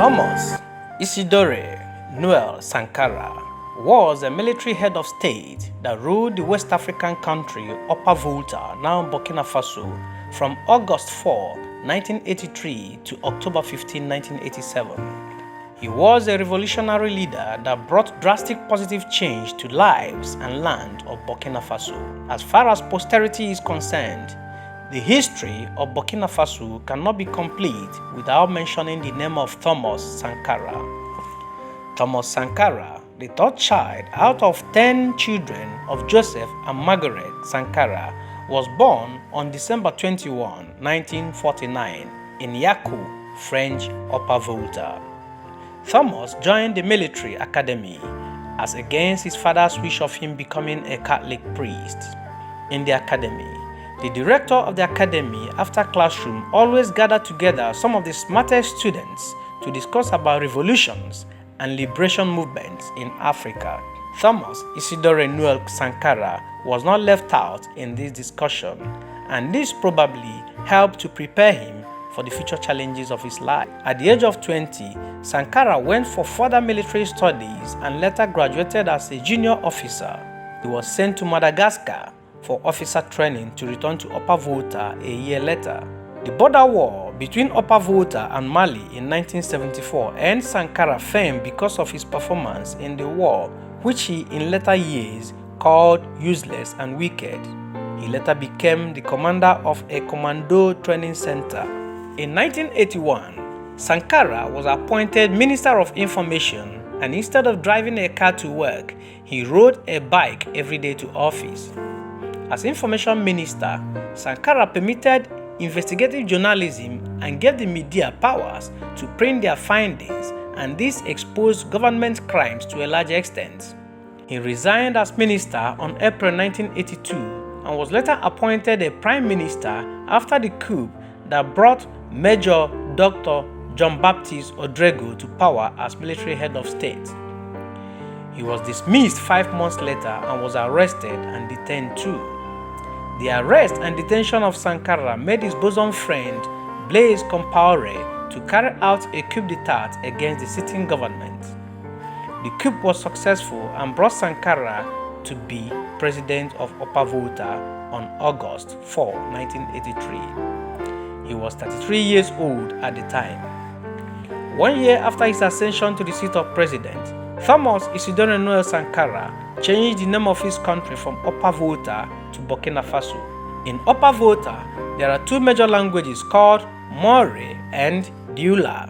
Thomas Isidore Noel Sankara was a military head of state that ruled the West African country Upper Volta, now Burkina Faso, from August 4, 1983 to October 15, 1987. He was a revolutionary leader that brought drastic positive change to lives and land of Burkina Faso. As far as posterity is concerned, the history of Burkina Faso cannot be complete without mentioning the name of Thomas Sankara. Thomas Sankara, the third child out of 10 children of Joseph and Margaret Sankara, was born on December 21, 1949 in Yakou, French Upper Volta. Thomas joined the military academy as against his father's wish of him becoming a Catholic priest. In the academy, the director of the academy, after classroom, always gathered together some of the smartest students to discuss about revolutions and liberation movements in Africa. Thomas Isidore Noel Sankara was not left out in this discussion, and this probably helped to prepare him for the future challenges of his life. At the age of 20, Sankara went for further military studies and later graduated as a junior officer. He was sent to Madagascar for officer training to return to Upper Volta a year later. The border war between Upper Volta and Mali in 1974 earned Sankara fame because of his performance in the war, which he in later years called useless and wicked. He later became the commander of a commando training center. In 1981, Sankara was appointed Minister of Information, and instead of driving a car to work, he rode a bike every day to office. As Information Minister, Sankara permitted investigative journalism and gave the media powers to print their findings, and this exposed government crimes to a large extent. He resigned as minister on April 1982 and was later appointed a prime minister after the coup that brought Major Dr. Jean-Baptiste Odrego to power as military head of state. He was dismissed 5 months later and was arrested and detained too. The arrest and detention of Sankara made his bosom friend Blaise Compaoré to carry out a coup d'etat against the sitting government. The coup was successful and brought Sankara to be president of Upper Volta on August 4, 1983. He was 33 years old at the time. 1 year after his ascension to the seat of president, Thomas Isidore Noel Sankara changed the name of his country from Upper Volta to Burkina Faso. In Upper Volta, there are two major languages called Maure and Dioula.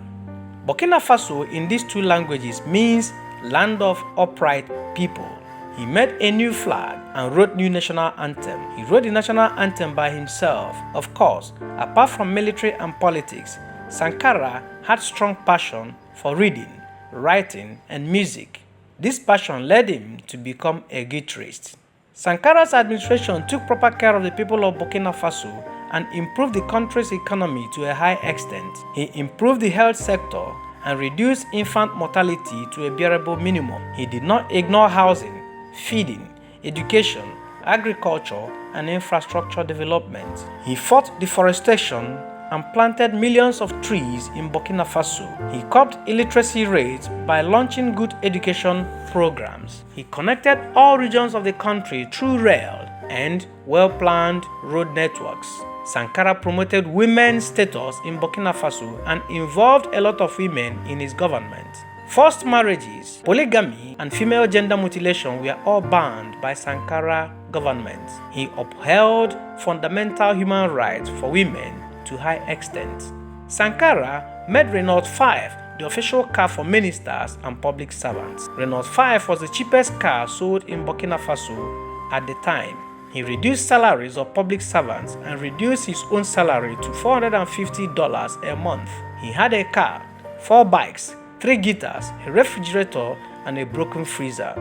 Burkina Faso in these two languages means land of upright people. He made a new flag and wrote new national anthem. He wrote the national anthem by himself. Of course, apart from military and politics, Sankara had strong passion for reading, writing, and music. This passion led him to become a guitarist. Sankara's administration took proper care of the people of Burkina Faso and improved the country's economy to a high extent. He improved the health sector and reduced infant mortality to a bearable minimum. He did not ignore housing, feeding, education, agriculture, and infrastructure development. He fought deforestation and planted millions of trees in Burkina Faso. He curbed illiteracy rates by launching good education programs. He connected all regions of the country through rail and well-planned road networks. Sankara promoted women's status in Burkina Faso and involved a lot of women in his government. Forced marriages, polygamy, and female gender mutilation were all banned by Sankara government. He upheld fundamental human rights for women to high extent. Sankara made Renault 5 the official car for ministers and public servants. Renault 5 was the cheapest car sold in Burkina Faso at the time. He reduced salaries of public servants and reduced his own salary to $450 a month. He had a car, 4 bikes, 3 guitars, a refrigerator, and a broken freezer.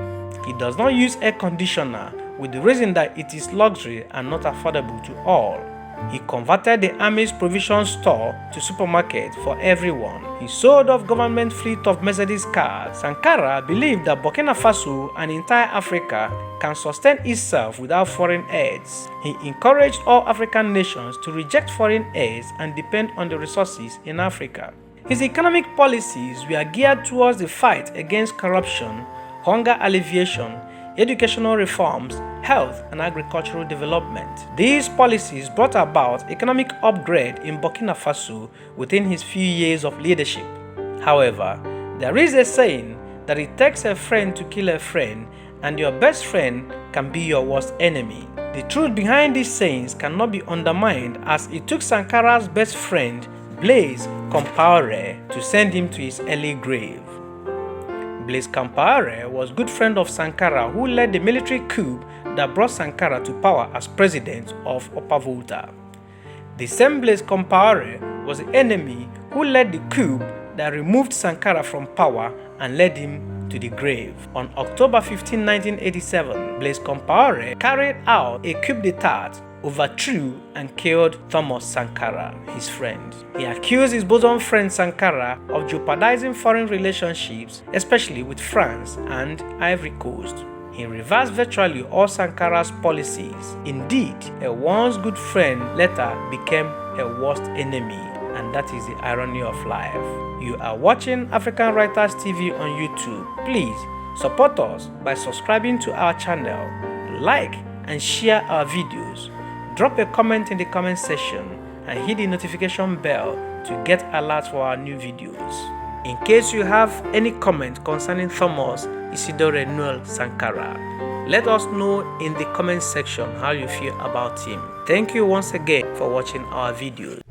He does not use air conditioner with the reason that it is luxury and not affordable to all. He converted the army's provision store to supermarket for everyone. He sold off government fleet of Mercedes cars. Sankara believed that Burkina Faso and entire Africa can sustain itself without foreign aids. He encouraged all African nations to reject foreign aids and depend on the resources in Africa. His economic policies were geared towards the fight against corruption, hunger alleviation, educational reforms, health, and agricultural development. These policies brought about economic upgrade in Burkina Faso within his few years of leadership. However, there is a saying that it takes a friend to kill a friend, and your best friend can be your worst enemy. The truth behind these sayings cannot be undermined, as it took Sankara's best friend, Blaise Compaoré, to send him to his early grave. Blaise Compaoré was a good friend of Sankara, who led the military coup that brought Sankara to power as president of Upper Volta. The same Blaise Compaoré was the enemy who led the coup that removed Sankara from power and led him to the grave. On October 15, 1987, Blaise Compaoré carried out a coup d'etat, overthrew and killed Thomas Sankara, his friend. He accused his bosom friend Sankara of jeopardizing foreign relationships, especially with France and Ivory Coast. He reversed virtually all Sankara's policies. Indeed, a once good friend later became a worst enemy, and that is the irony of life. You are watching African Writers TV on YouTube. Please support us by subscribing to our channel, like and share our videos. Drop a comment in the comment section and hit the notification bell to get alerts for our new videos. In case you have any comment concerning Thomas Isidore Sankara, let us know in the comment section how you feel about him. Thank you once again for watching our videos.